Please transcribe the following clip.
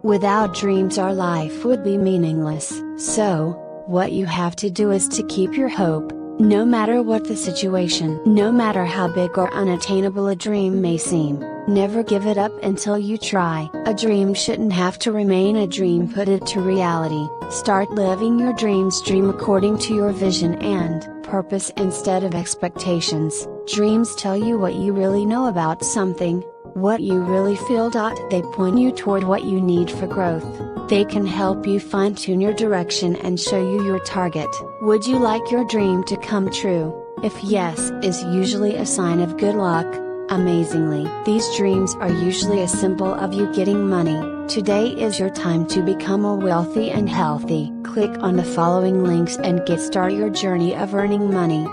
Without dreams our life would be meaningless. So, what you have to do is to keep your hope, no matter what the situation. No matter how big or unattainable a dream may seem, never give it up until you try. A dream shouldn't have to remain a dream, put it to reality. Start living your dreams. Dream according to your vision and purpose instead of expectations. Dreams tell you what you really know about something, what you really feel. They point you toward what you need for growth. They can help you fine-tune your direction and show you your target. Would you like your dream to come true? If yes, is usually a sign of good luck. Amazingly, these dreams are usually a symbol of you getting money. Today is your time to become a wealthy and healthy. Click on the following links and get started your journey of earning money.